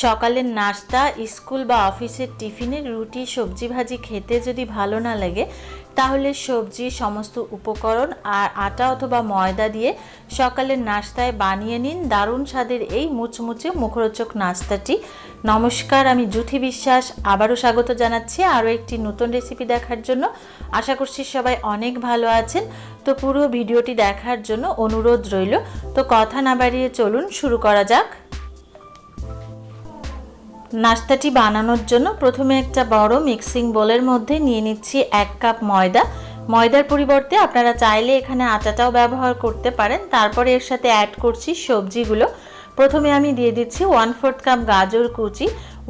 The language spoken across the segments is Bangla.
সকালের নাস্তা, স্কুল বা অফিসের টিফিনে রুটি সবজি ভাজি খেতে যদি ভালো না লাগে, তাহলে সবজি সমস্ত উপকরণ আর আটা অথবা ময়দা দিয়ে সকালের নাস্তায় বানিয়ে নিন দারুণ স্বাদের এই মুচমুচে মুখরোচক নাস্তাটি। নমস্কার, আমি জুথি বিশ্বাস আবারও স্বাগত জানাচ্ছি আরও একটি নতুন রেসিপি দেখার জন্য। আশা করছি সবাই অনেক ভালো আছেন। তো পুরো ভিডিওটি দেখার জন্য অনুরোধ রইল। তো কথা না বাড়িয়ে চলুন শুরু করা যাক। নাস্তাটি বানানোর জন্য প্রথমে একটা বড় মিক্সিং বোলের মধ্যে নিয়ে নিচ্ছি 1 কাপ ময়দা। ময়দার পরিবর্তে আপনারা চাইলে এখানে আটাটাও ব্যবহার করতে পারেন। তারপরে এর সাথে অ্যাড করছি সবজিগুলো। প্রথমে আমি দিয়ে দিচ্ছি 1/4 কাপ গাজর কুচি,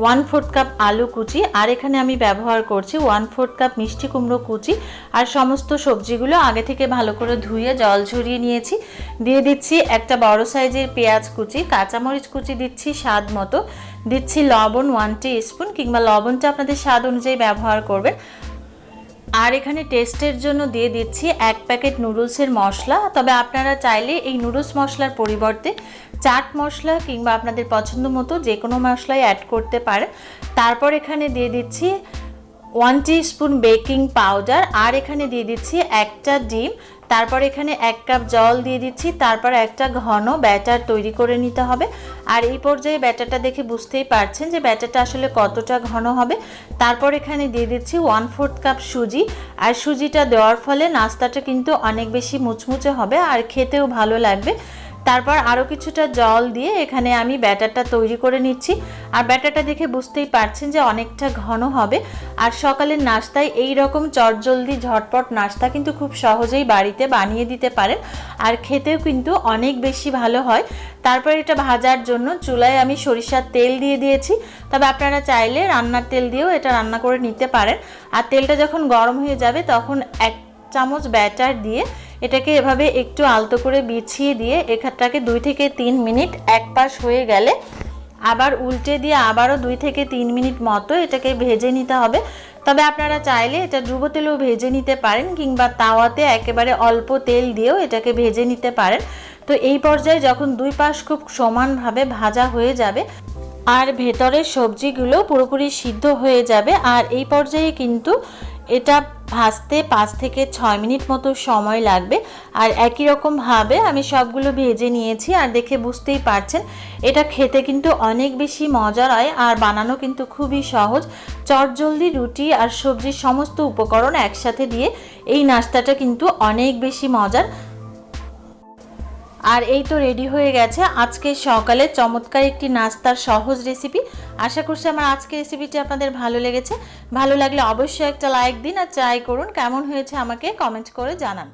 1/4 কাপ আলু কুচি, আর এখানে আমি ব্যবহার করছি 1/4 কাপ মিষ্টি কুমড়ো কুচি। আর সমস্ত সবজিগুলো আগে থেকে ভালো করে ধুয়ে জল ঝরিয়ে নিয়েছি। দিয়ে দিচ্ছি একটা বড় সাইজের পেঁয়াজ কুচি, কাঁচামরিচ কুচি দিচ্ছি স্বাদ মতো, দিচ্ছি লবণ 1 টিস্পুন, কিংবা লবণটা আপনাদের স্বাদ অনুযায়ী ব্যবহার করবেন। আর এখানে টেস্টের জন্য দিয়ে দিচ্ছি 1 প্যাকেট নুডলসের মশলা। তবে আপনারা চাইলে এই নুডলস মশলার পরিবর্তে চাট মশলা কিংবা আপনাদের পছন্দ মতো যে কোনো মশলাই অ্যাড করতে পারেন। তারপর এখানে দিয়ে দিচ্ছি 1 টিস্পুন বেকিং পাউডার, আর এখানে দিয়ে দিচ্ছি একটা ডিম। তারপর এখানে 1 কাপ জল দিয়ে দিচ্ছি। তারপর একটা ঘন ব্যাটার তৈরি করে নিতে হবে। আর এই পর্যায়ে ব্যাটারটা দেখে বুঝতেই পারছেন যে ব্যাটারটা আসলে কতটা ঘন হবে। তারপর এখানে দিয়ে দিচ্ছি 1/4 কাপ সুজি। আর সুজিটা দেওয়ার ফলে নাস্তাটা কিন্তু অনেক বেশি মুচমুচে হবে আর খেতেও ভালো লাগবে। তারপর আরও কিছুটা জল দিয়ে এখানে আমি ব্যাটারটা তৈরি করে নিচ্ছি। আর ব্যাটারটা দেখে বুঝতেই পারছেন যে অনেকটা ঘন হবে। আর সকালের নাস্তায় এই রকম চটজলদি ঝটপট নাস্তা কিন্তু খুব সহজেই বাড়িতে বানিয়ে দিতে পারেন, আর খেতেও কিন্তু অনেক বেশি ভালো হয়। তারপর এটা ভাজার জন্য চুলায় আমি সরিষার তেল দিয়ে দিয়েছি। তবে আপনারা চাইলে রান্নার তেল দিয়েও এটা রান্না করে নিতে পারেন। আর তেলটা যখন গরম হয়ে যাবে তখন 1 চামচ ব্যাটার দিয়ে এটাকে এভাবে একটু আলতো করে বিছিয়ে দিয়ে এখানটাকে 2 থেকে 3 মিনিট এক পাশ হয়ে গেলে আবার উল্টে দিয়ে আবারও 2 থেকে 3 মিনিট মতো এটাকে ভেজে নিতে হবে। তবে আপনারা চাইলে এটা ডুবো তেলেও ভেজে নিতে পারেন, কিংবা তাওয়াতে একেবারে অল্প তেল দিয়েও এটাকে ভেজে নিতে পারেন। তো এই পর্যায়ে যখন 2 পাশ খুব সমানভাবে ভাজা হয়ে যাবে আর ভেতরের সবজিগুলো পুরোপুরি সিদ্ধ হয়ে যাবে, আর এই পর্যায়ে কিন্তু এটা ভাজতে 5 থেকে 6 মিনিট মতো সময় লাগবে। আর একই রকমভাবে আমি সবগুলো ভেজে নিয়েছি। আর দেখে বুঝতেই পারছেন এটা খেতে কিন্তু অনেক বেশি মজার হয়, আর বানানো কিন্তু খুবই সহজ। চটজলদি রুটি আর সবজির সমস্ত উপকরণ একসাথে দিয়ে এই নাস্তাটা কিন্তু অনেক বেশি মজার। আর এই তো রেডি হয়ে গেছে আজকে সকালে চমৎকার একটি নাস্তার সহজ রেসিপি। আশা করছি আমার আজকের রেসিপিটি আপনাদের ভালো লেগেছে। ভালো লাগলে অবশ্যই একটা লাইক দিন আর ট্রাই করুন। কেমন হয়েছে আমাকে কমেন্ট করে জানান।